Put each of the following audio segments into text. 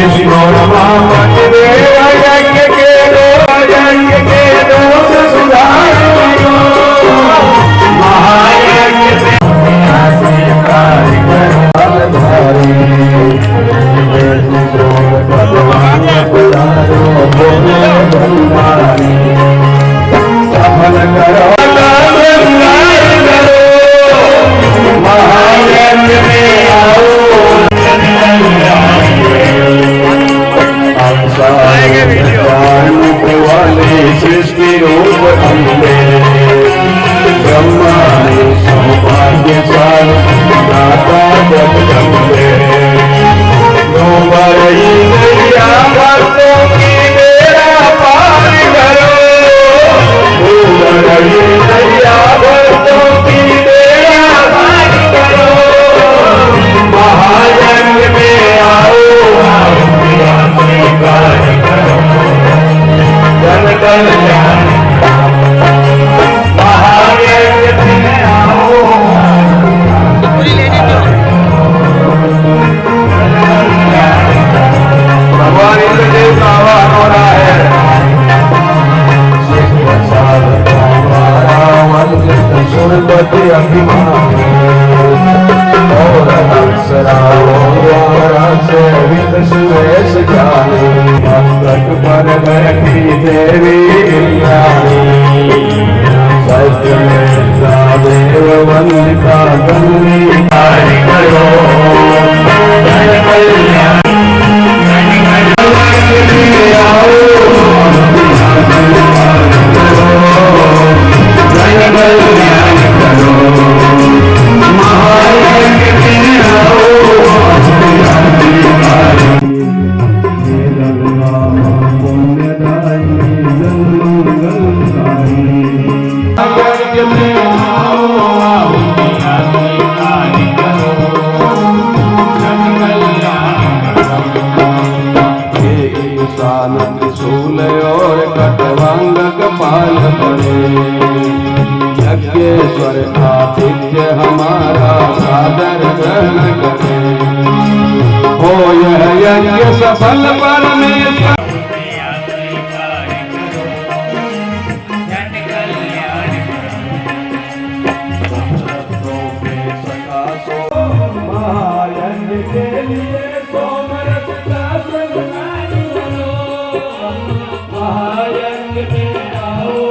विष्णु यज्ञ के दोष सुधारो महायज्ञ से कार्य सफल करो महायज्ञ में आओ वाले सृष्टि रूप अम्बे ब्रह्मा सौभाग्यशाल दाता जगदम्बे भक्तों की बेड़ा पार करो भक्तों की बेड़ा पार करो महायज्ञ में आओ स्वीकार करो जन कल्याण महायज्ञ में आओ भगवान इंद्रदेव का आह्वान हो रहा है सुरपति अभिमान और सुरेश जाने मस्तक पर बैठी देवी देव वंदिता गंगी कार्य करो जन कल्याण यज्ञेश्वर आतिथ्य हमारा सादर ग्रहण करे हो यह यज्ञ सफल परमेश्वर महायज्ञ के लिए सोमरस का स्नान करो महायज्ञ में आओ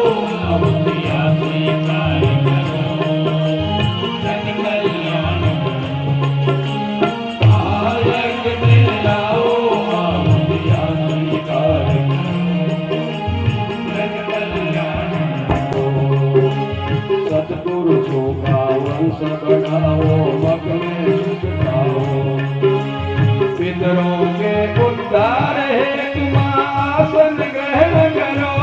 पितरों के उद्धार हेतु आसन ग्रहण करो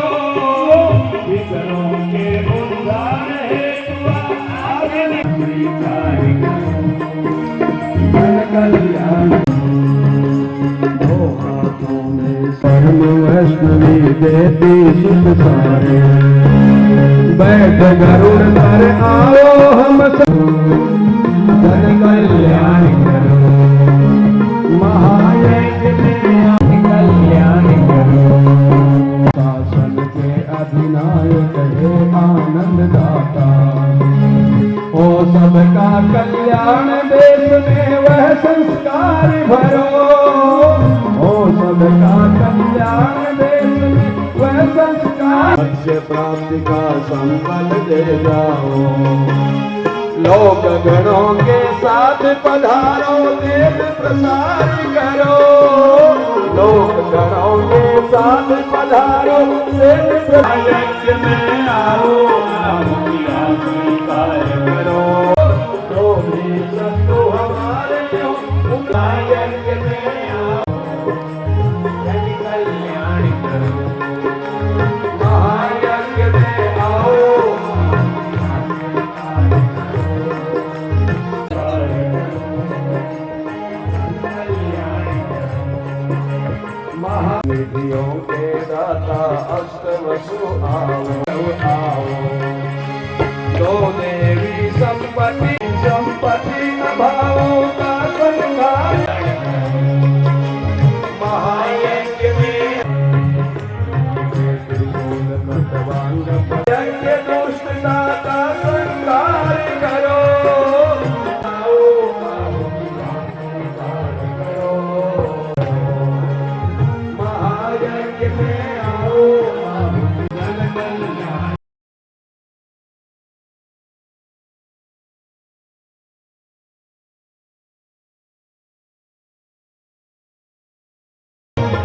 पितरों के उद्धार हेतु आसन स्वीकार जन कल्याण दो हाथों में परम वैष्णवी देती सुख सारे बैठ गरुड़ पर आओ हम जन कल्याण करो महायज्ञ में कल्याण करो शासन के अधिनायक है आनंद दाता ओ सबका कल्याण देश में वह संस्कार भरो ओ सबका कल्याण देश में वह संस्कार लक्ष्य प्राप्ति का संबल दे जाओ लोक गणों के साथ पधारो देव प्रसाद करो लोक गणों के साथ पधारो देव यज्ञ में आओ स्वीकार करो तो भी सत्तु हमारे यज्ञ में आओ जन कल्याण करो महायज्ञ में आओ महानिधियों के दाता अष्टवसु आओ दो देवी संपत्ति संपत्ति अभावों का संहार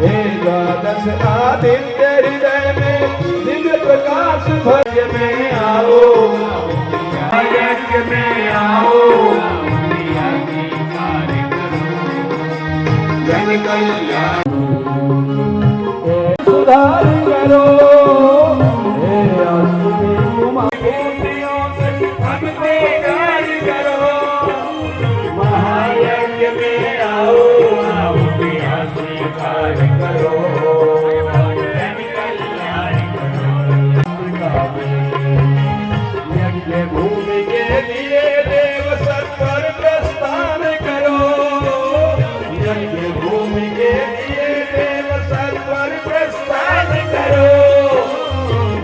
हे द्वादश आदित्य हृदय में दिव्य प्रकाश भव्य में आओ, यज्ञ में आओ, जन कल्याण सुधार करो, हे अश्विनी कुमार मूर्तियों से हमको गाय करो, महायज्ञ में आओ, आहुतियाँ स्वीकार करो, जन कल्याण करो। यज्ञ भूमि के लिए देव सत्वर प्रस्थान करो, यज्ञ भूमि के लिए देव सत्वर प्रस्थान करो,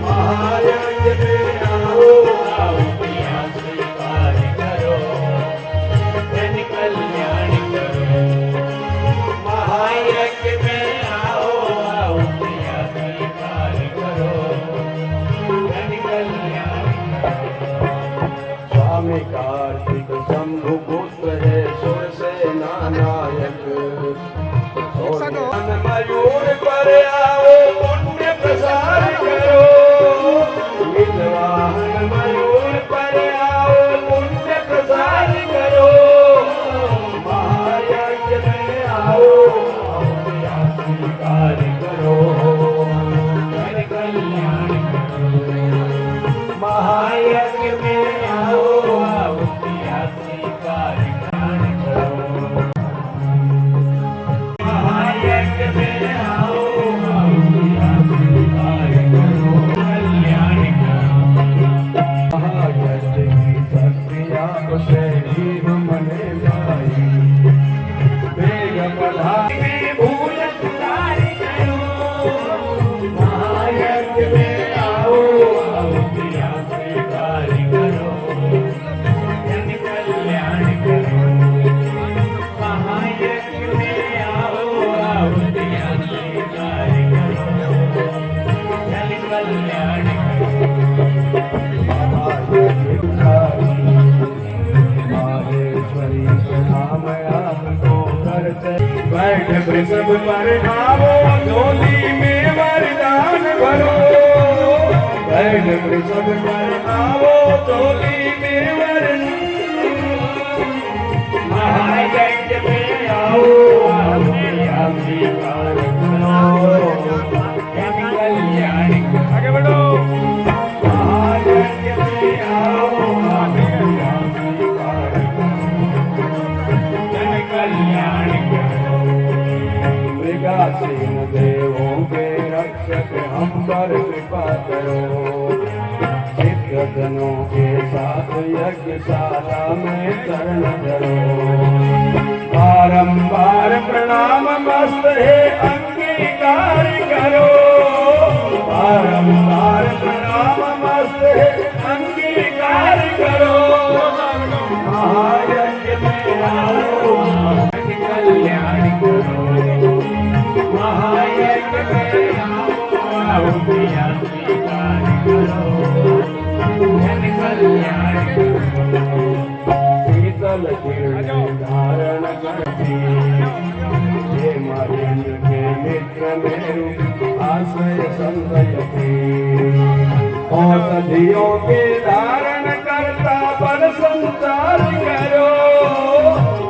महायज्ञ में आओ, आहुतियाँ स्वीकार करो, जन कल्याण करो, महायज्ञ में आओ, आहुतियाँ स्वीकार करो, जन कल्याण करो। स्वामी कार्तिक शंभु पुत्र है सुरसेना नायक, मयूर पर आओ पुण्य प्रसार करो, विद्वान मयूर पर आओ पुण्य प्रसार करो, महायज्ञ में आओ, आहुतियाँ स्वीकार करो, जन कल्याण करो, महायज्ञ में आओ, आहुतियाँ स्वीकार करो, महायज्ञ में आओ, आहुतियाँ स्वीकार करो, कल्याण करो। महायज्ञ की शक्ति आपसे ही हमने पाई, वेग बढ़ाई में भूल सुधार करो, महायज्ञ में आओ, आहुतियाँ स्वीकार करो, जन कल्याण करो, महायज्ञ में आओ, आहुतियाँ स्वीकार करो, जन कल्याण माहेश्वरी नाम आपको करते, बैठ वृषभ पर आओ, झोली में वरदान भरो, बैठ वृषभ पर आओ, झोली में वरदान, महायज्ञ में आओ, आहुतियाँ स्वीकार करो, जन कल्याण करो। आगे बढ़ो। महायज्ञ में आओ, आहुतियाँ स्वीकार करो, जन कल्याण करो। मृगासीन देवों के रक्षक हम पर कृपा करो, सिद्धजनों के साथ यज्ञशाला में शरण धरो, बारंबार प्रणाम मस्त है अंगीकार करो, बारंबार प्रणाम मस्त है अंगीकार करो, महायज्ञ में आओ, जन कल्याण करो, महायज्ञ में आओ, आहुतियाँ स्वीकार करो, जन कल्याण करो। शीतल किरण धारण करती, ये महेंद्र के मित्र मेरु आश्रय संगयती, औषधियों के धारण करता पर संचार करो,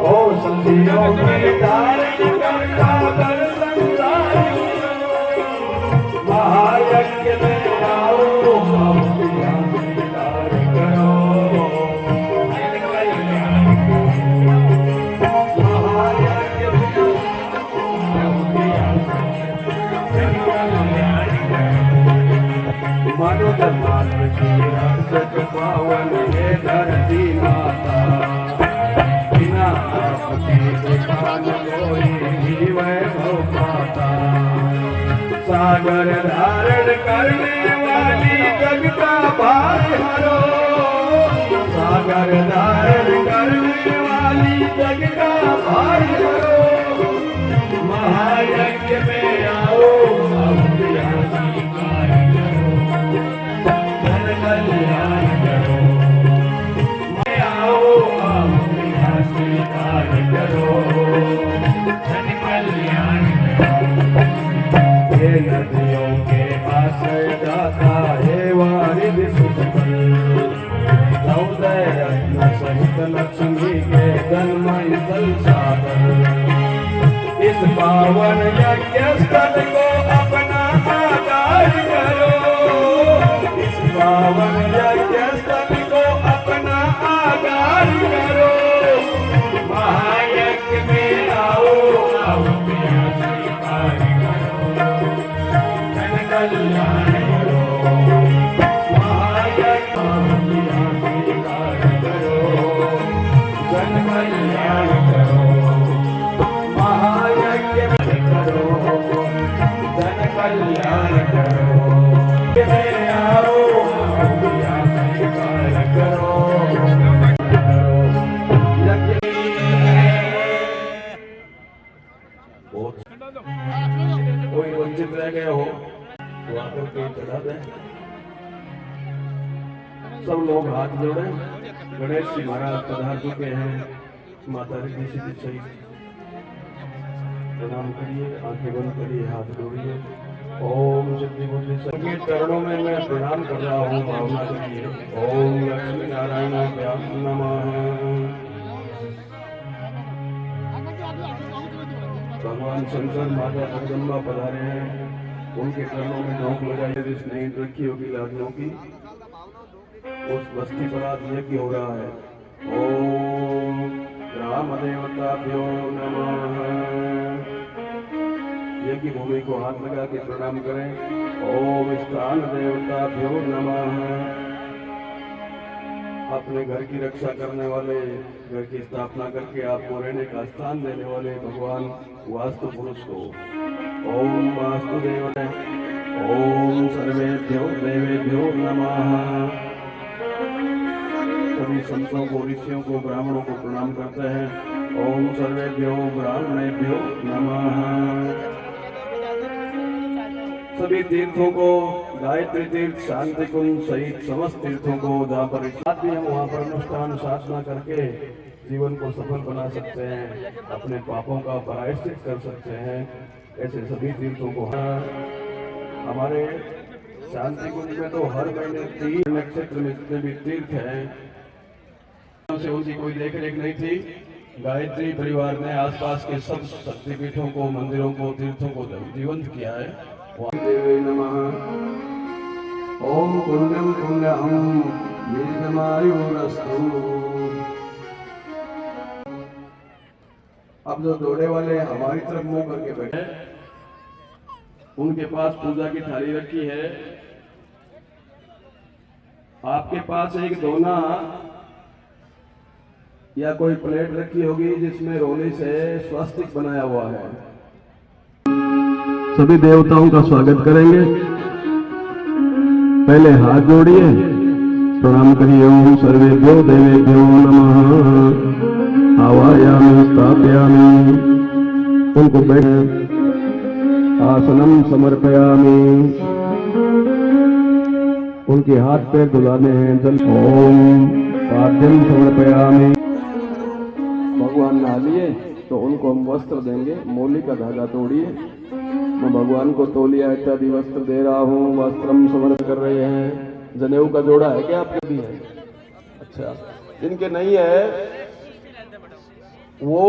औषधियों के धारण करता पर संचार करो, महायज्ञ में आओ, आहुतियाँ स्वीकार करो, जन कल्याण करो, महायज्ञ में आओ, आहुतियाँ जन कल्याण करो। मनुज मात्र की रक्षक पावन है धरती माता, बिना आपके कृपा न कोई भी वैभव पाता, सागर धारण करने वाली जग का भार हरो, सागर धारण करने वाली जग का भार हरो, महायज्ञ में आओ, आहुतियाँ स्वीकार करो, जन कल्याण करो, आओ, आहुतियाँ स्वीकार करो, जन कल्याण करो। आश्रय दाता हे वारिधि सुसफल। 14 रत्न सहित लक्ष्मी के जन्मय स्थल सागर। इस पावन यज्ञ स्थल को अपना आकार करो। इस पावन यज्ञ स्थल को अपना आकार करो। महायज्ञ में आओ आओ मेरा स्वीकार करो। जन कल्याण करो। महायज्ञ मेरा स्वीकार करो। जन कल्याण करो। महायज्ञ करो। जन कल्याण करो। में आओ मेरा स्वीकार करो। कोई वंचित रह गया हो तो आकर के चढ़ा दें। सब लोग हाथ जोड़े। गणेश जी महाराज पधार चुके हैं। माता रिद्धि सिद्धि सहित प्रणाम करिए। आंखें बंद करिए, हाथ जोड़िए। ओम सिद्धि बुद्धि सबके चरणों में मैं प्रणाम कर रहा हूँ। भावना करिए। ओम लक्ष्मी नारायणाभ्याम नमः। भगवान शंकर माता जगदम्बा पधारे हैं। उनके चरणों में नोक लगाइए। जिसने ईंट रखी होगी लाखों की, उस बस्ती पर आज यज्ञ हो रहा है। ओम राम देवताभ्यो नमः। यज्ञ भूमि को हाथ लगा के प्रणाम करें। ओम स्थान देवताभ्यो नमः। अपने घर की रक्षा करने वाले, घर की स्थापना करके आपको रहने का स्थान देने वाले भगवान वास्तु पुरुष को ओम वास्तुदेव। ओम सर्वेभ्यो देवेभ्यो नमः। सभी संतों को, ऋषियों को, ब्राह्मणों को प्रणाम करते हैं। ओम सर्वेभ्यो ब्राह्मणेभ्यो नमः। सभी तीर्थों को, गायत्री तीर्थ, शांति कुंज सहित समस्त तीर्थों को जहाँ पर भी हम वहाँ पर अनुष्ठान साधना करके जीवन को सफल बना सकते हैं, अपने पापों का प्रायश्चित कर सकते हैं। ऐसे सभी तीर्थों को हमारे शांति कुंज में तो हर महीने 3 नक्षत्र में जितने भी तीर्थ हैं से उनकी कोई देख रेख नहीं थी। गायत्री परिवार ने आसपास के सब शक्तिपीठों को, मंदिरों को, तीर्थों को जीवंत किया है। देवे नमः। ओम पुण्यम पुण्यम दीर्घमायुरस्तु। अब जो दौड़े वाले हमारी तरफ मुंह करके बैठे, उनके पास पूजा की थाली रखी है। आपके पास एक दोना या कोई प्लेट रखी होगी जिसमें रोली से स्वस्तिक बनाया हुआ है। सभी देवताओं का स्वागत करेंगे। पहले हाथ जोड़िए, प्रणाम करिए। ओम सर्वेभ्यो देवेभ्यो नमः। आवायामि स्थापयामि। उनको बैठे आसनम समर्पयामि। उनके हाथ पैर धुलाने हैं। जल ओम पाद्यम समर्पयामि। भगवान नहा लिए तो उनको हम वस्त्र देंगे। मौली का धागा तोड़िए। मैं भगवान को तौलिया इत्यादि वस्त्र दे रहा हूँ। वस्त्रम समर्पित कर रहे हैं। जनेऊ का जोड़ा है क्या आपके भी है? अच्छा, जिनके नहीं है वो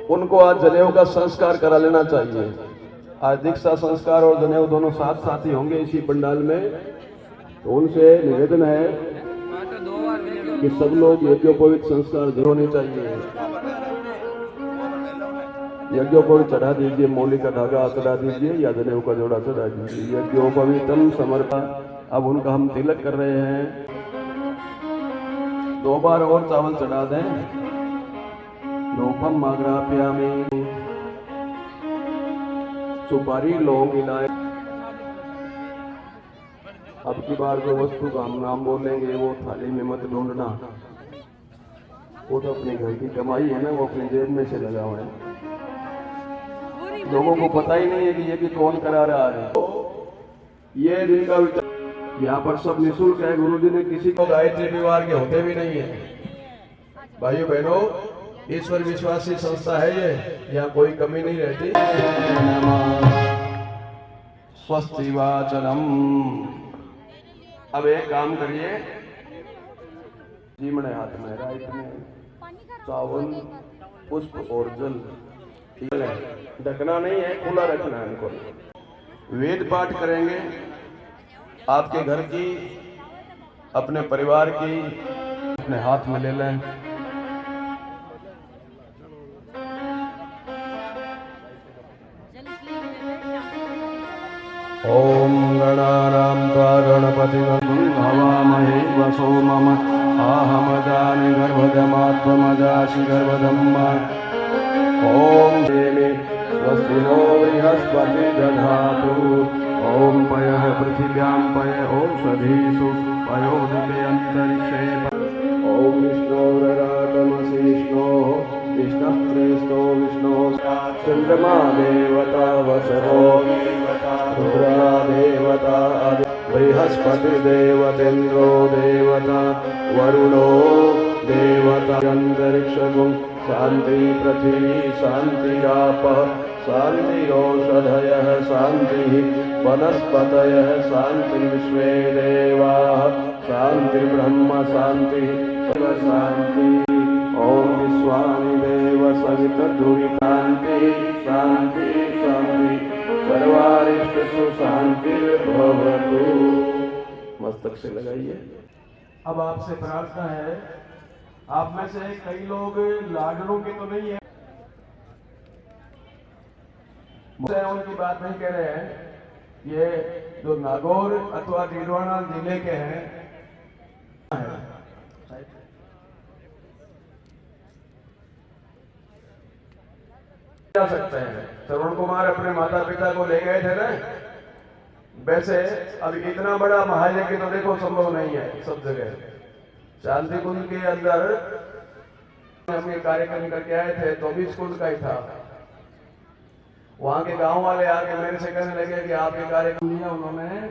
उनको आज जनेऊ का संस्कार करा लेना चाहिए। आज दीक्षा संस्कार और जनेऊ दोनों साथ साथ ही होंगे इसी पंडाल में। तो उनसे निवेदन है कि सब लोग यज्ञोपवीत संस्कार होने चाहिए। यज्ञोपवीत चढ़ा दीजिए। मौली का धागा चढ़ा दीजिए या जनेऊ का जोड़ा चढ़ा दीजिए। यज्ञोपवीतम समर्पण। अब उनका हम तिलक कर रहे हैं। 2 बार और चावल चढ़ा दें। लोपम आग्राप्यामि। सुपारी लौंग इलायची। अब की बार जो वस्तु का हम नाम बोलेंगे वो थाली में मत ढूंढना। वो तो अपने घर की कमाई है ना, वो अपनी जेब में से लगा हुआ है। लोगों को पता ही नहीं है कि ये कि कौन करा रहा है। ये जिनका विचार यहाँ पर सब निःशुल्क है। गुरुजी ने किसी को गायत्री परिवार के होते भी नहीं है। भाइयों बहनों, ईश्वर विश्वासी संस्था है ये, यहाँ कोई कमी नहीं रहती। स्वस्ति वाचनम। अब एक काम करिए, जीमने हाथ में राइट में चावल पुष्प और जल, ढकना नहीं है, खुला रखना है इनको। वेद पाठ करेंगे, आपके घर की, अपने परिवार की, अपने हाथ में ले लें। ओम गणानां त्वा गणपतिं हवामहे वसो मम आहमदानि गर्भदमात्मजासि गर्भदम्मा। ओम देवे स्वस्ति नो बृहस्पति दधातु। ओम पयः पृथिव्यां पय ओषधीषु पयोदके अंतरिक्षे। ओम विष्णोररागमशिष्णो विष्णुप्रेष्ठो विष्णो चंद्रमा देवता वसवो रुद्रा देवता बृहस्पति देवतेन्द्रो देवता वरुणो देवता। अंतरिक्षगुं शांति पृथ्वी शांतिरापः शांतिरोषधयः शांतिः वनस्पतयः शांति विश्वे देवाः शांतिर्ब्रह्म शांतिः शांति। ओम विश्वानि देव सवितर्धुरि शांति शांति शांति सर्वारिष्टसु शांतिर्भवतु। मस्तक से लगाइए। अब आपसे प्रार्थना है, आप में से कई लोग लाडलों के तो नहीं है, उनकी बात नहीं कह रहे हैं, ये जो नागौर अथवा डीडवाना जिले के हैं, जा सकते हैं। श्रवण कुमार अपने माता पिता को ले गए थे ना, वैसे अब इतना बड़ा महायज्ञ तो देखो संभव नहीं है सब जगह। शांति कुंज के अंदर हम ये कार्यक्रम करके आए थे, 24 कुंज का ही था। वहां के गांव वाले आके मेरे से कहने लगे कि आपके कार्यक्रम लिया उन्होंने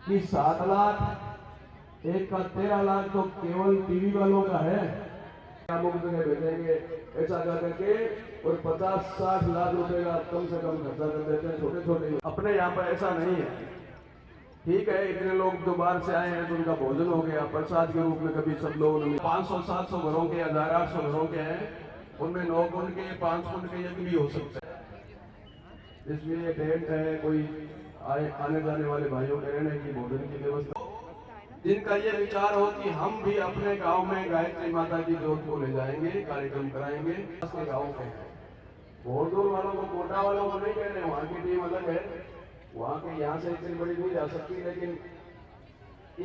कि 7 लाख, एक का 13 लाख तो केवल टीवी वालों का है, भेजेंगे ऐसा करके, और 50-60 लाख रुपए का कम से कम खर्चा कर देते हैं छोटे छोटे। अपने यहाँ पर ऐसा नहीं है। ठीक है, इतने लोग जो बाहर से आए हैं तो उनका भोजन हो गया प्रसाद के रूप में। कभी सब लोग 500-700 घरों के, 1000-800 घरों के हैं, उनमें 9 कुंड के 5 कुंड के यज्ञ भी हो सकते हैं। इसलिए टेंट है, कोई आने जाने वाले भाइयों के रहने की, भोजन की व्यवस्था। जिनका ये विचार हो कि हम भी अपने गांव में गायत्री माता की जोत को ले जाएंगे, कार्यक्रम कराएंगे, अपने गांव के हैं। भोरदूर वालों को, कोटा वालों को नहीं कह रहे, वहाँ की टीम अलग है, वहाँ के यहाँ से इतनी बड़ी नहीं जा सकती। लेकिन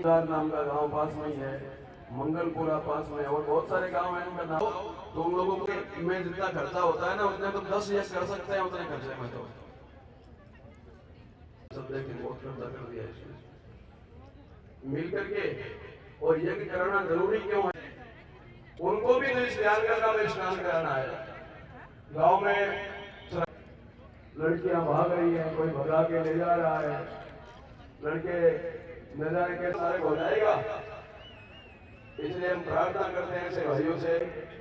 नाम का गांव पास में ही है, मंगलपुरा पास में, और बहुत सारे गांव हैं उनका नाम। तो उन लोगों में जितना खर्चा होता है ना, उतने तो 10 यज्ञ कर सकते हैं उतने खर्चे में। तो सब लेकिन बहुत खर्चा कर दिया इसमें मिल करके। और यज्ञ कराना जरूरी क्यों है? उनको भी तो स्नान करना में स्नान कराना है। गांव में लड़कियां भाग रही हैं, कोई भगा के ले जा रहा है, लड़के न जाने के सारे हो जाएगा। इसलिए हम प्रार्थना करते हैं ऐसे भाइयों से,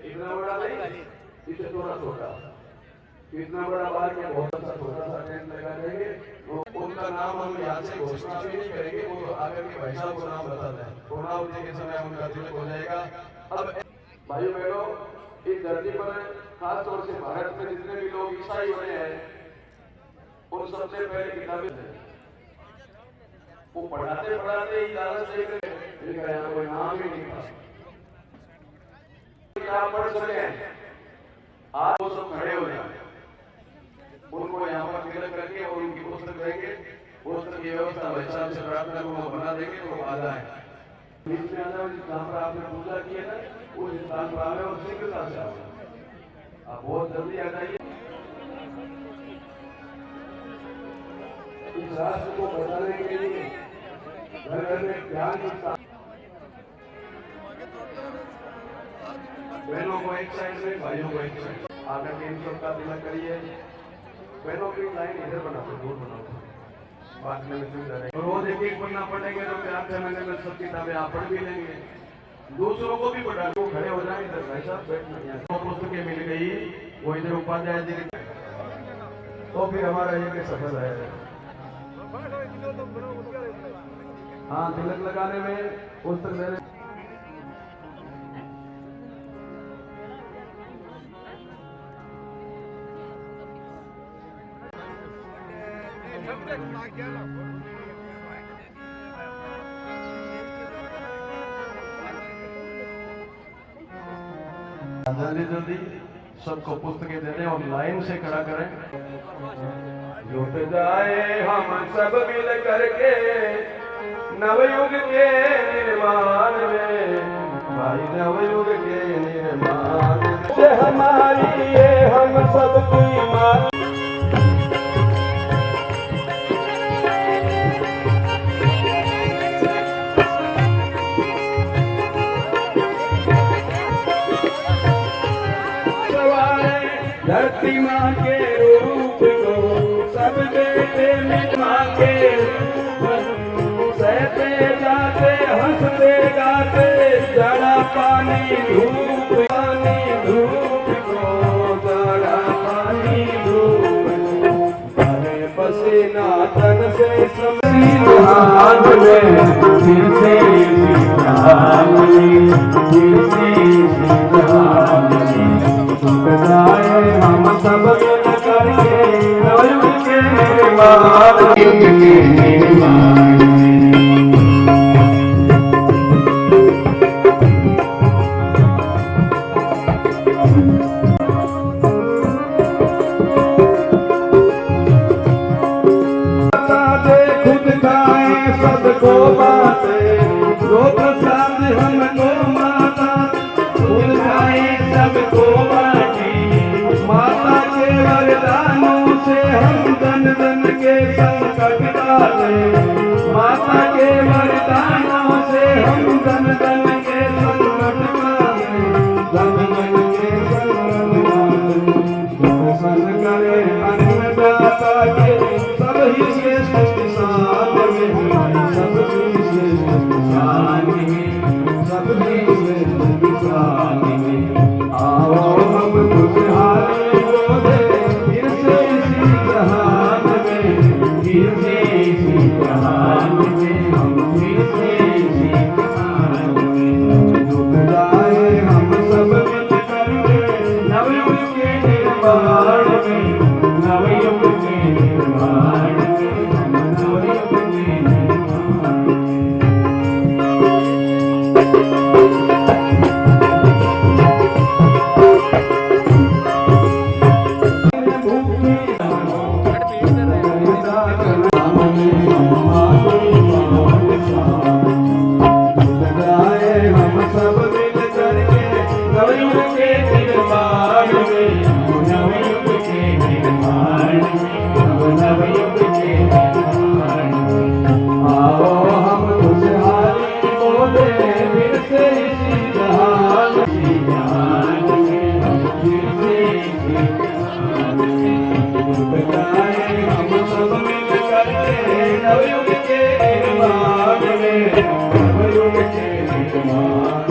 इतना बड़ा नहीं, इसे थोड़ा छोटा, इतना बड़ा बाहर के बहुत सा छोटा सा टेंट लगा देंगे। उनका नाम हम यहाँ से घोषणा भी नहीं करेंगे, वो आकर के भाई साहब को नाम बता दें, पूर्णावधि के समय उनका तिलक हो जाएगा। अब भाइयों बहनों, इस धरती पर खास तौर से भारत में जितने भी लोग ईसाई हुए हैं, उन सबसे पहले किताबें वो पढ़ाते पढ़ाते ही यहाँ कोई नाम ही नहीं था, किताब पढ़ सके। आज वो सब खड़े हो जाए, उनको यहाँ पर तिलक करके और उनकी पुस्तक देंगे, पुस्तक की व्यवस्था भाई साहब से प्रार्थना को बना देंगे तो आ जाए। बीच में आना, जहाँ पर आपने पूजा की है ना, उस स्थान पर आवे और शीघ्रता से आवे। आप बहुत जल्दी आ जाइए। इस राष्ट्र को बचाने के लिए घर घर में ज्ञान की, बहनों को एक साइड में, भाइयों को एक साइड आकर के इन सबका तिलक करिए। बहनों की लाइन इधर बनाओ, दूर बनाओ, बाद में सुविधा रहेगी। और रोज एक एक पढ़ना पड़ेगा तो 4-6 महीने में सब किताबें आप पढ़ भी लेंगे, दूसरों को भी पढ़ा। वो खड़े हो जाए इधर, भाई साहब बैठना। तो पुस्तकें मिल गई, वो इधर उपाध्याय जी, तो फिर हमारा ये सफल है। हाँ, तिलक लगाने में पुस्तक देने जल्दी जल्दी सबको पुस्तकें दे दें और लाइन से खड़ा करें। जुट जाए हम सब मिल करके नवयुग के निर्माण में, भाई नवयुग के निर्माण से हमारी ये हम सबकी मान। धरती माँ के रूप को सब बेटे मिलवाके सहते जाते हंसते गाते जड़ा पानी धूप को जड़ा पानी धूप अरे पसीना तन से हाथ में फिर से हम सब मिल करके नवयुग के निर्माण खुद खाए सबको बाते जो प्रसाद हमको माता खुद खाए सबको बाटे माता के वरदानों से हम धन धन के संकट काटे माता के वरदानों से हम धन धन के संकट काटे धन धन के संकट करे अन्नदाता के सब ही श्रेष्ठ किसान में सब ही श्रेष्ठ किसान में सब ही श्रेष्ठ किसान में आओ हम खुशहाली बोले फिर से इसी जहान में फिर से इसी जहान में हम फिर से इसी जहान में जुट जाए हम सब मिल करके नवयुग के निर्माण में नवयुग के निर्माण में नवयुग के निर्माण हम सब मिल करके नवयुग के निर्माण में नवयुग के निर्माण में नवयुग के निर्माण में आओ हम खुशहाली बोले फिर से इसी जहान में हम फिर से इसी जहान में बताए हम सब मिल करके नवयुग के निर्माण में नवयुग के निर्माण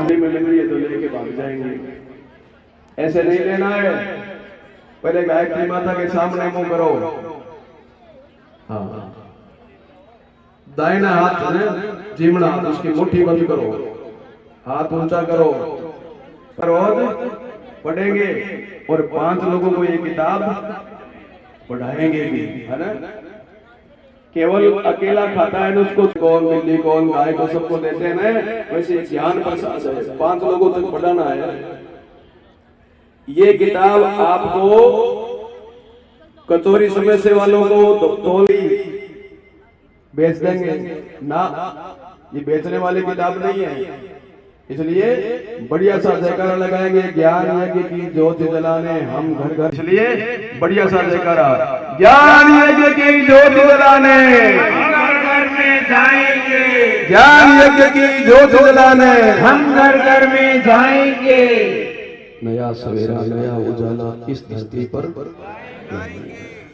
में मिलेंगे तो लेके भाग जाएंगे। ऐसे नहीं लेना है, पहले गायत्री माता के सामने मुंह करो। हाँ, दाहिना हाथ है जीवना हाथ उसकी मुट्ठी बंद करो, हाथ ऊंचा करो। रोज पढ़ेंगे और 5 लोगों को ये किताब पढ़ाएंगे भी, है ना। केवल अकेला खाता है ना उसको कौन बिल्ली कौन गाय को सबको देते हैं ना, वैसे ज्ञान प्रसाद है 5 लोगों तक पढ़ाना है। ये किताब आपको कचौरी समोसे वालों को तोली बेच देंगे ना, ये बेचने वाली किताब नहीं है। इसलिए बढ़िया सा जयकारा लगाएंगे, ज्ञान यज्ञ की ज्योति जलाने हम घर घर। इसलिए बढ़िया सा जयकारा, ज्ञान यज्ञ की ज्योति जलाने घर घर में जाएंगे, ज्ञान यज्ञ की ज्योति जलाने हम घर घर में जाएंगे। नया सवेरा नया उजाला इस धरती पर,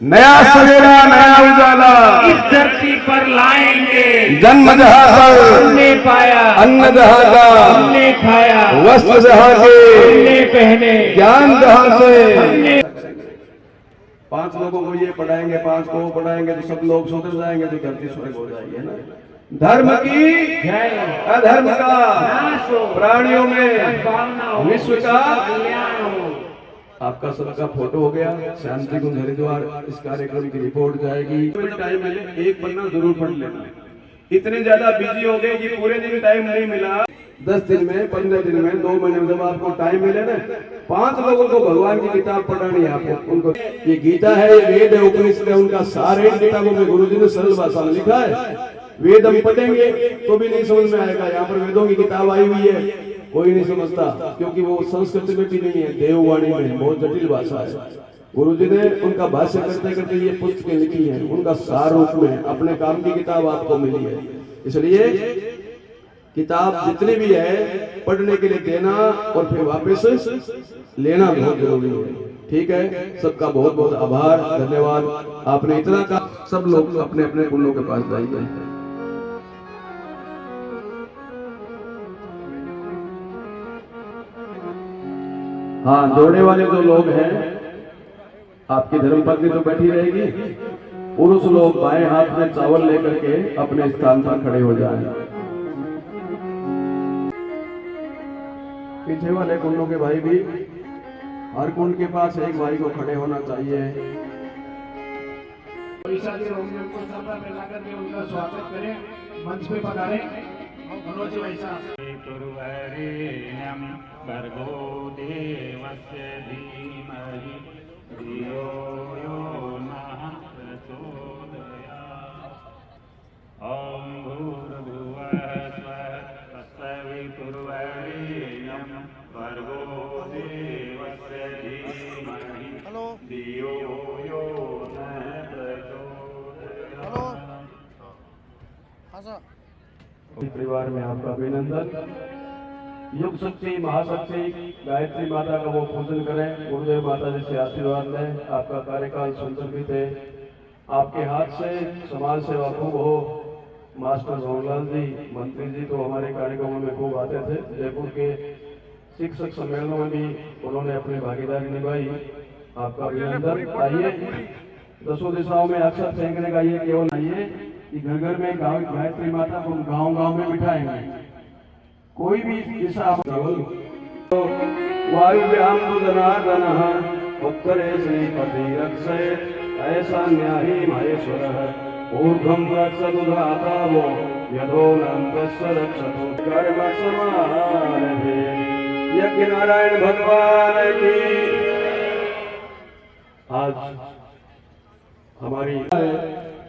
नया सवेरा नया उजाला इस धरती पर लाएंगे। जन्म जहाँ का हमने पाया, अन्न जहाँ का हमने खाया, वस्त्र जहाँ के हमने पहने, ज्ञान जहाँ से हमने। 5 लोगों को ये पढ़ाएंगे, 5 को वो पढ़ाएंगे तो सब लोग सुधर जाएंगे, तो धरती स्वर्ग हो जाएगी, है ना। धर्म की जय, अधर्म का नाश हो, प्राणियों में विश्व का कल्याण हो। आपका सबका फोटो हो गया, शांति कुंज हरिद्वार इस कार्यक्रम की रिपोर्ट जाएगी। टाइम मिले एक पन्ना जरूर पढ़ लेना। इतने ज्यादा बिजी हो गए कि पूरे दिन टाइम नहीं मिला। 10 दिन में, 15 दिन में, 2 महीने में जब आपको टाइम मिले ना, 5 लोगों को भगवान की किताब पढ़ानी है आपको। उनको ये गीता है, ये वेद है, उपनिषद है, उनका सार है किताबों में गुरुजी ने सरल भाषा में लिखा है। वेद हम पढ़ेंगे तो भी नहीं समझ में आएगा। यहाँ पर वेदों की किताब आई हुई है, कोई नहीं समझता, क्योंकि वो संस्कृत में भी नहीं है, देववाणी में है, बहुत जटिल भाषा है। गुरुजी ने उनका भाष्य करते करते ये पुस्तकें लिखी है, उनका सार रूप में अपने काम की किताब आपको मिली है। इसलिए किताब जितनी भी है पढ़ने के लिए देना और फिर वापस लेना बहुत जरूरी है। ठीक है, सबका बहुत बहुत आभार, धन्यवाद। आपने इतना का, सब लोग अपने अपने कुंडों के पास जाइए। हाँ, जोड़े वाले जो लोग हैं, आपकी धर्मपत्नी तो बैठी रहेगी, पुरुष लोग बाएं हाथ में चावल लेकर के अपने स्थान पर खड़े हो जाएं। पीछे वाले कुंडों के भाई भी, हर कुंड के पास एक भाई को खड़े होना चाहिए। उनका स्वागत करें, मंच पे पधारें। मनोज वैसा भर्गो देवस्य धीमहि धियो यो नः प्रचोदयात्। ॐ भूर्भुवः स्वः तत्सवितुर्वरेण्यं भर्गो देवस्य धीमहि धियो यो नः प्रचोदयात्। परिवार में आपका अभिनंदन। युग शक्ति महाशक्ति गायत्री माता का वो पूजन करें, गुरुदेव माता जी से आशीर्वाद लें। आपका कार्यकाल संतर्पित है, आपके हाथ से समाज सेवा खूब हो। मास्टर भवनलाल जी, मंत्री जी तो हमारे कार्यक्रमों में खूब आते थे। जयपुर के शिक्षक सम्मेलनों में भी उन्होंने अपनी भागीदारी निभाई। आपका अभिनंदन। आइए, 10 दिशाओं में अक्षर फेंकने का ये केवल आइए कि घर घर में गायत्री माता को गांव गांव में बिठाएंगे। कोई भी दिशा वायुव्याम तो जनार्दनः उत्तरे श्रीपति रक्षे ऐसा न्याही महेश्वरः ऊर्ध्वं रक्षतु धातावो यदोऽनन्तस्य रक्षतु कर्म समारभे। यज्ञ नारायण भगवान की। आज हमारी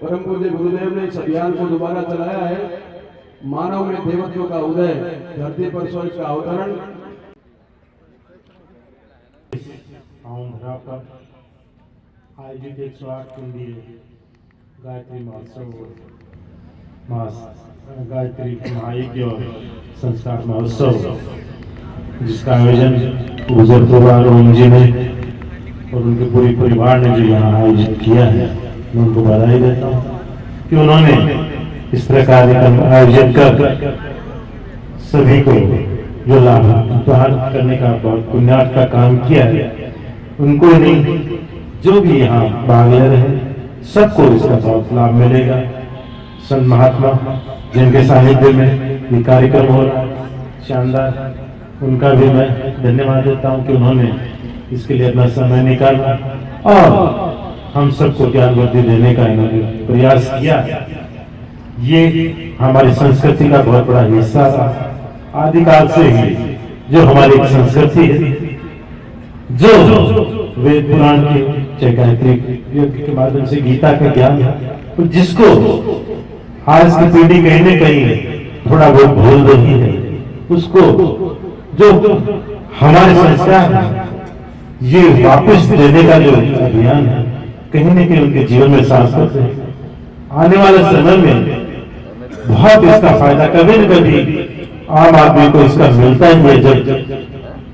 परम पूज्य गुरुदेव ने इस अभियान को दोबारा चलाया है। मानव में देवत्व का उदय, धरती पर स्वर्ग का अवतरण। पर आयोजित 108 कुंडीय गायत्री महोत्सव, गायत्री महायज्ञ और संस्कार महोत्सव, जिसका आयोजन पूज्य परिवार ओम जी ने और उनके पूरे परिवार ने जो यहाँ आयोजित किया है, मैं उनको बधाई देता हूँ कि उन्होंने इस प्रकार का आयोजन कर सभी को जो लाभ प्राप्त करने का बहुत पुण्यार्थ का काम किया है, उनको नहीं, जो भी यहाँ भाग ले रहे हैं सबको इसका बहुत लाभ मिलेगा। संत महात्मा जिनके सानिध्य में ये कार्यक्रम हो रहा है शानदार, उनका भी मैं धन्यवाद देता हूँ कि उन्होंने इसके लिए अपना समय निकाला और हम सबको ज्ञान बुद्धि देने का इन्होंने प्रयास किया। ये हमारी संस्कृति का बहुत बड़ा हिस्सा था। आदिकाल से ही जो हमारी संस्कृति है, जो वेद पुराण के चाहे गायत्री यज्ञ के माध्यम से गीता का ज्ञान है, तो जिसको आज की पीढ़ी कहीं न कहीं थोड़ा बहुत भूल रही है, उसको जो हमारे संस्कार है ये वापस देने का जो अभियान है, कहीं न कहीं उनके जीवन में सार्थक है। आने वाले समय में बहुत इसका फायदा कभी न कभी आम आदमी को इसका मिलता ही है। जब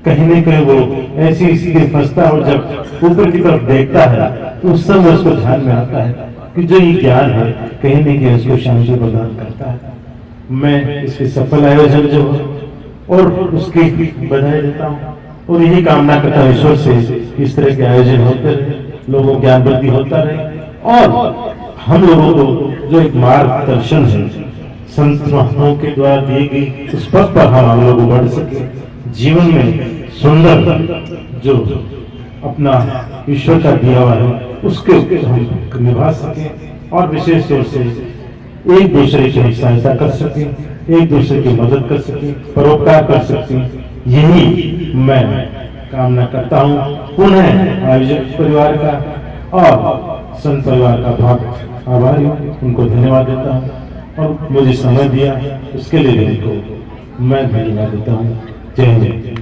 कहीं न कहीं वो ऐसी स्थिति फंसता है और जब ऊपर की तरफ देखता है तो उस समय उसको ध्यान में आता है कि जो ये ज्ञान है कहीं न कहीं उसको शांति प्रदान करता है। मैं इसके सफल आयोजन जो और उसकी बधाई देता हूँ और यही कामना करता हूँ ईश्वर से इस तरह के आयोजन होते रहे। लोगों ज्ञान वृद्धि होता रहे और हम लोगों को जो एक मार्गदर्शन है संत महात्माओं के द्वारा दी गई उस पथ पर हम लोग बढ़ सके, जीवन में सुंदर जो अपना ईश्वर का दिया हुआ है उसके हम निभा सके और विशेष तौर से एक दूसरे की सहायता कर सके, एक दूसरे की मदद कर सके, परोपकार कर सके, यही मैं कामना करता हूँ। पुनः आयोजक परिवार का और संत परिवार का बहुत आभारी हूँ, उनको धन्यवाद देता हूँ और मुझे समय दिया उसके लिए उनको मैं धन्यवाद देता हूँ। जय जय।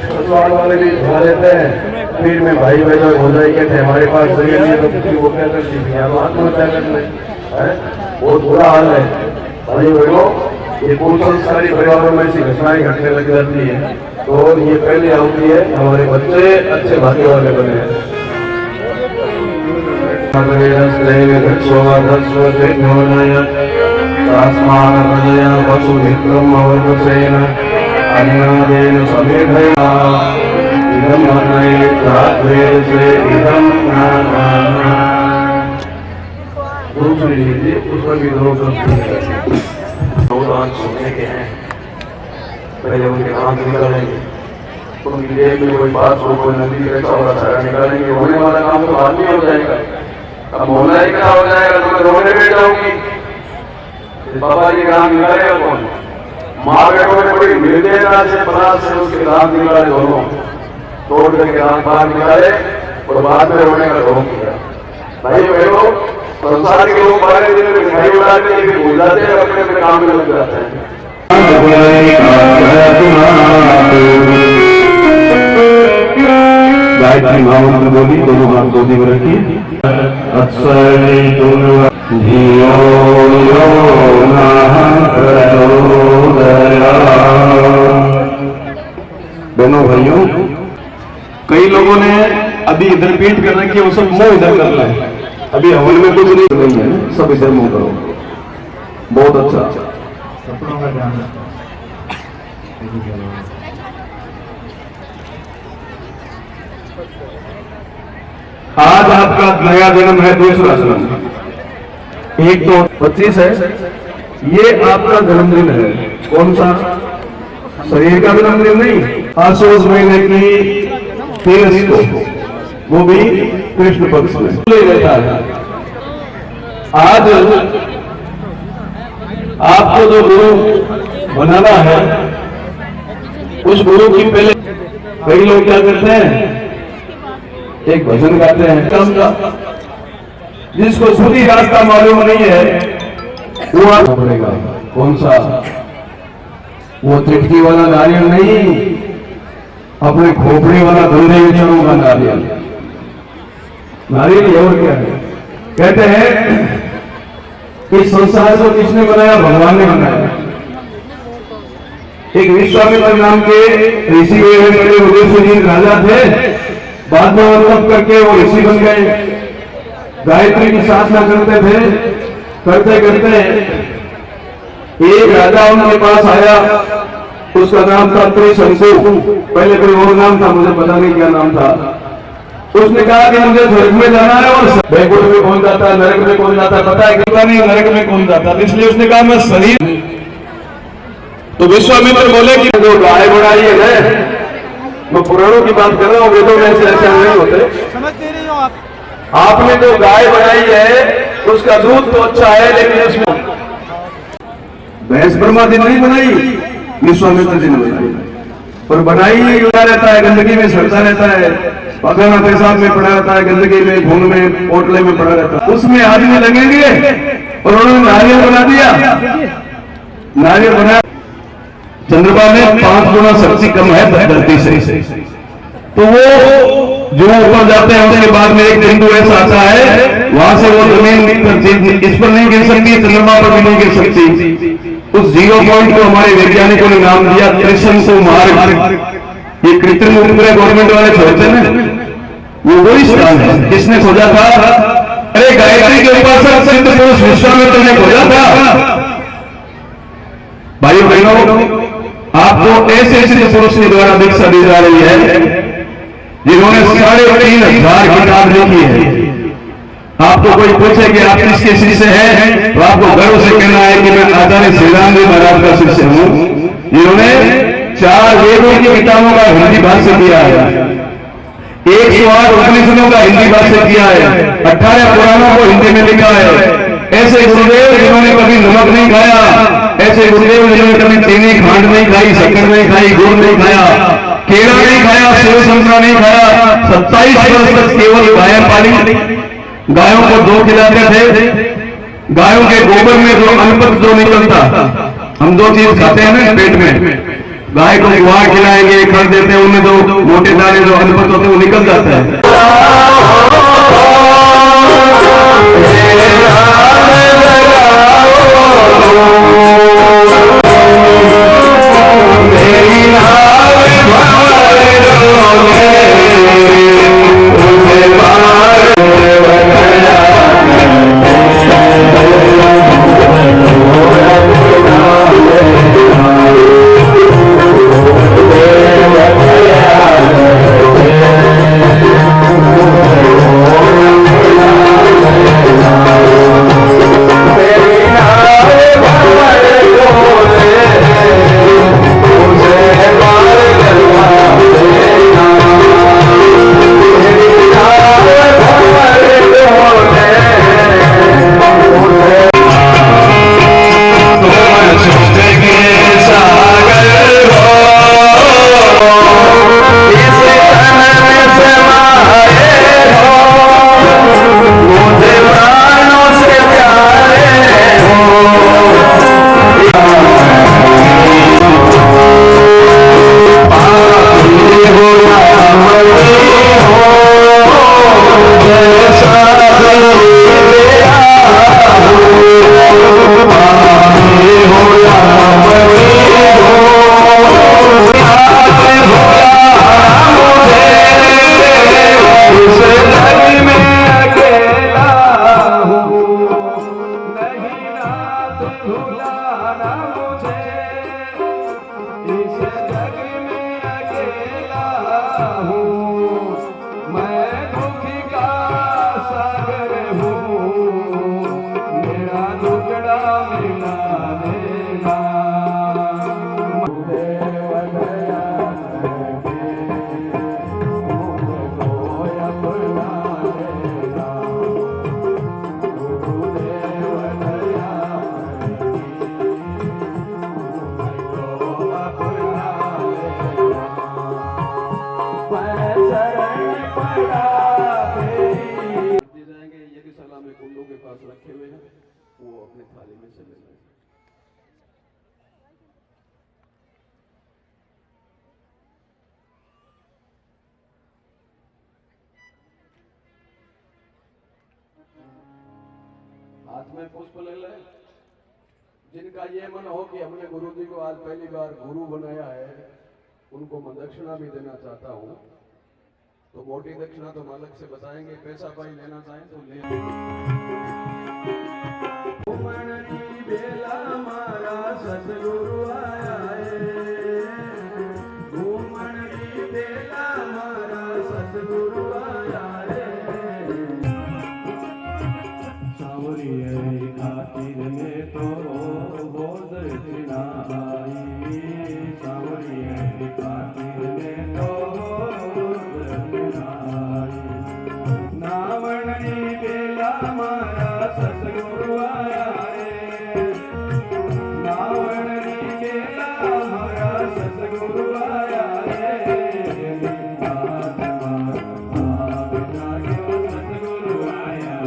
ससुराल वाले भी धोआ देते हैं, फिर में भाई भाई लोग हो जाए कहते हमारे पास जगह नहीं है तो किसी वो क्या करती है आत्महत्या कर ले, बहुत बुरा हाल है। भाई बहनों, ये कुछ संस्कारी परिवारों में ऐसी घटनाएं घटने लग जाती है तो ये पहले होती है हमारे बच्चे अच्छे भाग्य वाले बने। अन्नादेन समेधया इदं अन्नये से इदं दूसरी चीज उसमें भी दो दांत सोने के हैं, पहले उनके दांत निकालेंगे, उनकी जेब में कोई बात हो कोई नदी का चौड़ा सारा निकालेंगे, होने वाला काम तो बाद में हो जाएगा। अब होना ही क्या हो जाएगा तो मैं रोने बैठ जाऊंगी, बाबा जी दांत निकालेगा कौन? माँ बेटों में बड़ी निर्दयता से परास से उसके दांत निकाले, दोनों तोड़ करके दांत बाहर निकाले और बाद में रोने का ढोंग किया। भाई बहनों, संसार के लोग बारह दिन में मिठाई उड़ाते हैं, फिर भूल जाते हैं, अपने अपने काम में लग जाते हैं। गायत्री महामंत्र बोली, दोनों हाथ गोदी में रखिए। दोनों भाइयों, कई लोगों ने अभी इधर पीठ कर रखी है, वो सब मुंह इधर कर रहे हैं। अभी हवन में कुछ नहीं है, सब इधर मुंह करो। बहुत अच्छा। आज आपका नया जन्म है, दूसरा जन्म। एक तो 25 है, ये आपका जन्मदिन है। कौन सा? शरीर का जन्मदिन नहीं, आसोस महीने की 13 को, वो भी कृष्ण पक्ष में ले लेता है। आज आपको जो गुरु बनाना है, उस गुरु की पहले कई लोग क्या करते हैं, एक भजन गाते हैं कम का, जिसको खुद ही रास्ता मालूम नहीं है वो आना पड़ेगा। कौन सा? वो तिटकी वाला नारियल नहीं, अपने खोपड़ी वाला गंदे विचारों का नारियल। नारियल ये और क्या है? कहते हैं इस संसार को किसने बनाया? भगवान ने बनाया। एक विश्वामित्र नाम के ऋषि हुए, पहले उदयसूरी राजा थे, बाद में वो तप करके वो ऋषि बन गए, गायत्री की साधना करते थे। करते करते एक राजा उनके पास आया, उसका नाम था त्रिशंकु। पहले कोई और नाम था, मुझे पता नहीं क्या नाम था। उसने कहा कि मुझे स्वर्ग में जाना है, और वैकुंठ में कौन जाता है, नरक में कौन जाता है पता है? पता नहीं नरक में कौन जाता है। इसलिए उसने कहा मैं शरीर। तो विश्वामित्र बोले कि जो गाय बढ़ाई है ना, मैं पुराणों की बात कर रहा हूँ, वेदों में ऐसे नहीं होते। समझते नहीं हो आप? आपने जो गाय बनाई है उसका दूध तो अच्छा है, लेकिन उसमें भैंस ब्रह्मा जी ने नहीं बनाई, विश्वामित्र जी ने बनाई। और बनाई लगा रहता है, गंदगी में सड़ता रहता है, पखाना पेशाब में पड़ा रहता है, गंदगी में, खून में, पोटले में पड़ा रहता है। उसमें आदमी लगेंगे और उन्होंने नारियल बना दिया। नारियल बना, चंद्रमा में 5 गुना शक्ति कम है धरती से। तो वो जो ऊपर जाते हैं उसके बाद में एक बिंदु ऐसा आता है, वहां से वो जमीन इस पर नहीं गिर सकती, चंद्रमा पर भी नहीं गिर सकती। उस जीरो पॉइंट को हमारे वैज्ञानिकों ने नाम दिया त्रिशंकु मार्ग। ये कृत्रिम उपग्रह गवर्नमेंट वाले छोड़ते हैं, वो वही स्थान है। किसने खोजा था? अरे गायत्री के उपासक सिद्ध पुरुष विश्वामित्र ने खोजा था। भाइयों बहनों, आपको ऐसे सिद्ध पुरुष के द्वारा दीक्षा दी जा रही है जिन्होंने 3,500 किताब लिखी है। आपको कोई पूछे कि आप किसके शिष्य हैं, तो आपको गर्व से कहना है कि मैं आचार्य श्री राम जी महाराज का शिष्य हूं, जिन्होंने 4 वेदों की किताबों का हिंदी भाष्य किया है, 108 उपनिषदों का हिंदी भाष्य किया है, 18 पुराणों को हिंदी में लिखा है। ऐसे गुरुदेव जिन्होंने कभी नमक नहीं खाया, ऐसे गुरुदेव जिन्होंने कभी चीनी खांड नहीं खाई, शक्कर नहीं खाई, गुड़ नहीं खाया, केला नहीं खाया, सेव संतरा नहीं खाया, 27 वर्ष तक केवल गाय पाली, गायों को 2 खिलाते थे। गायों के गोबर में जो अनपत जो निकलता, हम 2 चीज खाते हैं ना पेट में, गाय को गुआ खिलाएंगे, कर देते हैं, उनमें जो मोटे दाने जो अनपत होते हैं वो निकल जाता है। पास रखे हुए हैं, वो अपने थाली में से ले लें। हाथ में पुष्प ले लें। जिनका ये मन हो कि हमने गुरु जी को आज पहली बार गुरु बनाया है, उनको मैं दक्षिणा भी देना चाहता हूँ, तो मोटी दक्षिणा तो मालक से बताएंगे, पैसा पाई लेना चाहें तो ले। घूमनी बेला मारा सतगुरु आया है, घूमनी बेला मारा सतगुरु आया है। सावरिये खातिर में तो बोध दक्षिणा आई, सावरिये खातिर में तो नावणी बेला मारा सतगुरु आया है, नावणी बेला मारा सतगुरु आया है। सतगुरु आया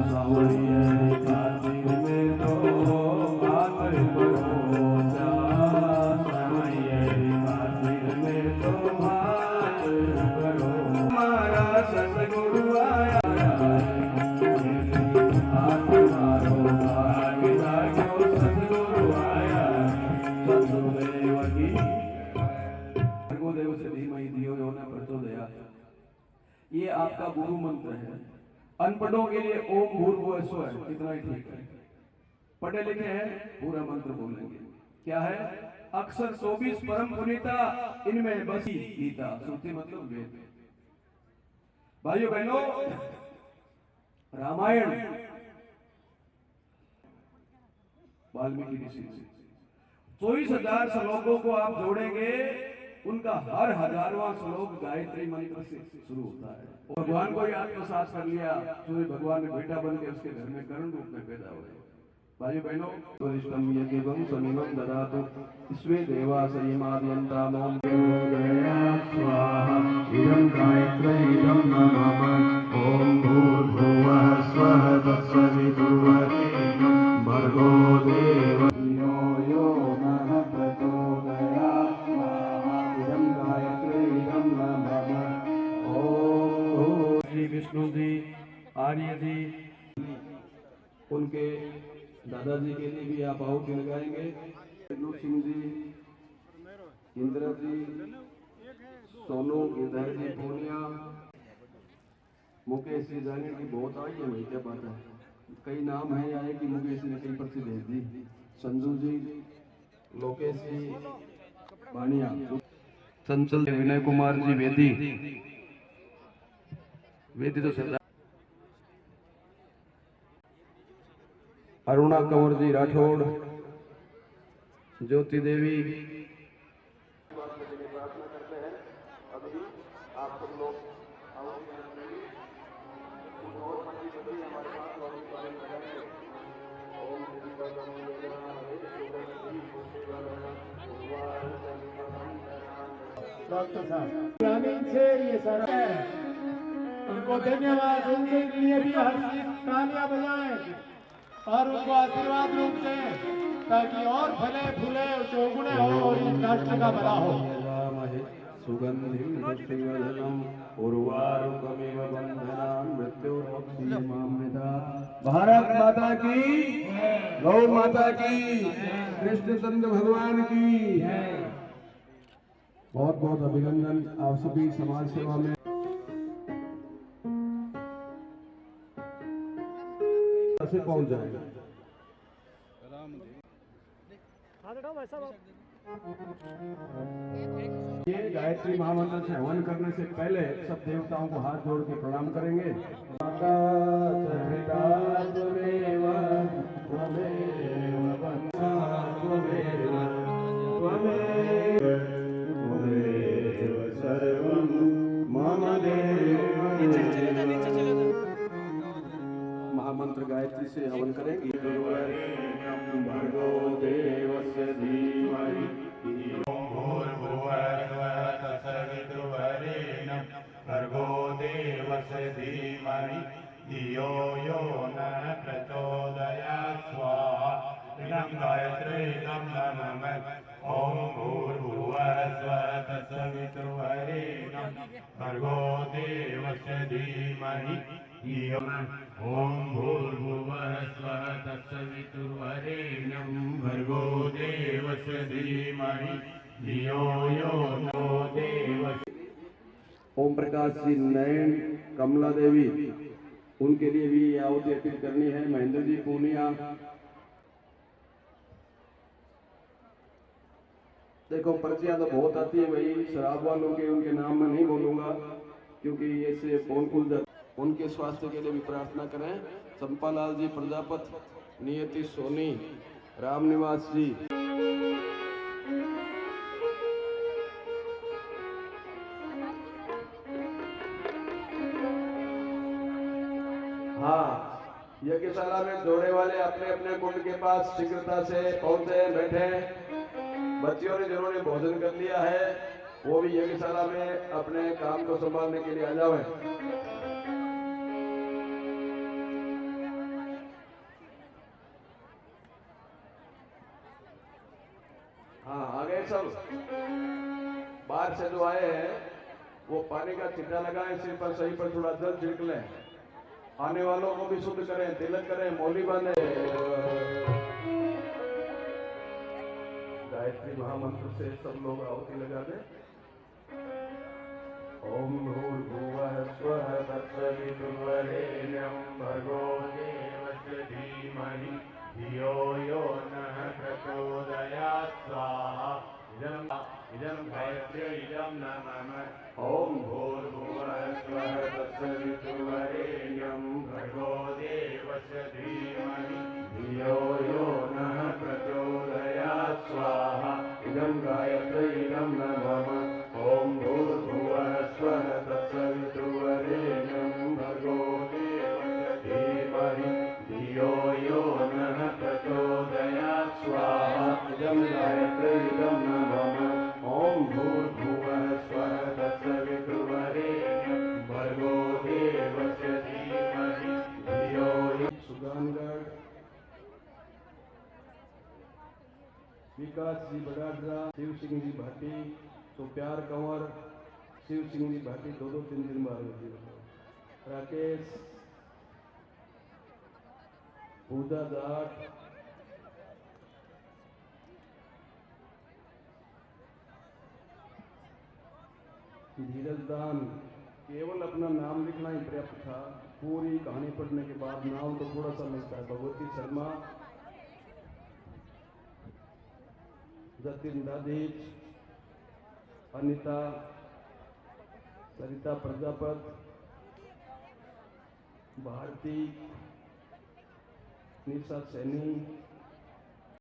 सावरिये खातिर में तो बात भरोसा, सावरिये खातिर में तो बात करो। हमारा सतगुरु आया हाथ मारो भाग जागो, सतगुरु आया सतगुरुदेव की। भर्गोदेव से धीमहि धियो यो न प्रचोदयात्, ये आपका गुरु मंत्र है। अनपढ़ों के लिए ओम भूर्भुवः स्वः, कितना ही ठीक है। पढ़े लिखे हैं पूरा मंत्र बोलेंगे। क्या है? अक्षर 24 परम पुनीता, इनमें बसी गीता। श्रुति मतलब वेद। भाइयों बहनों, रामायण वाल्मीकि ऋषि से 24,000 श्लोकों को आप जोड़ेंगे, उनका हर 1000वां श्लोक गायत्री मंत्र से शुरू होता है। और भगवान को याद को साथ कर लिया, सूर्य भगवान ने बेटा बन के उसके घर में कर्ण रूप में पैदा हुए। भाइयों बहनों, वरिष्ठम यज्ञं समिमं ददातु विश्वे देवास इमाद्यन्ताम ओम स्वाहा इदं गायत्री इदं नमः ओम भूर्भुवः स्वः तत्सवितुर्वरेण्यं भर्गो देवस्य यो नः प्रचोदयात् स्वाहा इदं गायत्री इदं नमः ओम। श्री विष्णु जी, आर्य जी, उनके दादाजी के लिए भी आप आहुति लगाएंगे। सिंह जी, इंदिरा जी, सोनू, गिरधर जी, पूनिया, मुकेश जी, जाने की बहुत आई है भाई, क्या बात है। कई नाम है आए कि मुकेश ने कई पर्ची भेज दी। संजू जी, लोकेश जी, बानिया, चंचल, विनय कुमार जी, वेदी तो सरदार, अरुणा कंवर जी राठौड़, ज्योति देवी। प्रार्थना करते हैं। अभी आप सब लोग हमारे ग्रामीण से ये सारा है, उनको धन्यवाद। उनके लिए भी हर चीज तालियां बजाएं और उनको आशीर्वाद रूप दें, ताकि और फले फूले चौगुने हो और इस राष्ट्र का भला हो। सुगंधिं पुष्टिवर्धनम् उर्वारुकमिव बन्धनान् मृत्युर्मुक्षीयमामृतात्। भारत माता की, गौ माता की, कृष्णचंद्र भगवान की बहुत बहुत अभिनंदन। आप सभी समाज सेवा में से पहुंच जाएगा। ये गायत्री महामंत्र से हवन करने से पहले सब देवताओं को हाथ जोड़ के प्रणाम करेंगे। माता सहिता त्वमेव त्वमेव वंशा त्वमेव त्वमेव त्वमेव सर्वं मम देव। महामंत्र गायत्री से हवन करेंगे। भर्गो देवस्य धीमहि भूर्भुवः स्वः तत्सवितुर्वरेण्यं भर्गो देवस्य देवस्य धीमहि धियो यो नः प्रचोदयात् स्वाहा इदं गायत्री इदं नमः ॐ भूर्भुवः स्वः तत्सवितुर्वरेण्यं भर्गो देवस्य धीमहि धियो ॐ भूर्भुवः स्वः तत्सवितुर्वरेण्यं भर्गो देवस्य धीमहि धियो यो नो देवस्य। ओम प्रकाश जी, नयन, कमला देवी, उनके लिए भी आहुति अर्पित करनी है। महेंद्र जी पूनिया, देखो पर्चियां तो बहुत आती है भाई, शराब वालों के उनके नाम में नहीं बोलूंगा क्योंकि ऐसे फोन खुल जाता। उनके स्वास्थ्य के लिए भी प्रार्थना करें। चंपालाल जी प्रजापत, नियति सोनी, रामनिवास जी, हाँ, यज्ञशाला में जोड़े वाले अपने अपने कुंड के पास शीघ्रता से पहुंचे, बैठे। बच्चियों ने जिन्होंने भोजन कर लिया है वो भी यज्ञशाला में अपने काम को संभालने के लिए आ जाओ। हाँ, आ गए सब। बाहर से जो आए हैं वो पानी का छिट्टा लगाएं सिर पर, सही पर थोड़ा जल छिड़क लें। आने वालों को भी शुद्ध करें, तिलक करें, मौली बांधे। गायत्री महामंत्र से सब लोग आहुति लगा दें। ओम भूर्भुवः स्वः तत्सवितुर्वरेण्यं भर्गो देवस्य धीमहि धियो यो नः प्रचोदयात् स्वाहा इदं गायत्री इदं नमः ओम भूर्भुवः स्वः तत्सवितुर्वरेण्यं भर्गो देवस्य धीमहि धियो यो नः प्रचोदयात् स्वाहा इदं गायत्री इदं नमः ओम भूर्भुवः स्वः तत्सवितुर्वरेण्यं भर्गो देवस्य धीमहि धियो यो नः प्रचोदयात् स्वाहा इदं गायत्री इदं नमः ओम भूर्भुवः स्वः तत्सवितुर्वरेण्यं भर्गो देवस्य धीमहि धियो यो। सुगानगढ़ विकास जी बड़ाडरा, शिव सिंह जी भाटी, तो प्यार कंवर, शिव सिंह जी भाटी 2-3 बार होती है। राकेश, पूजा जाट, धीरज दान, केवल अपना नाम लिखना ही पर्याप्त था। पूरी कहानी पढ़ने के बाद नाम तो थोड़ा सा लगता है। भगवती शर्मा, जतिन दादीज, अनिता, सरिता प्रजापत, भारती, निशा सैनी,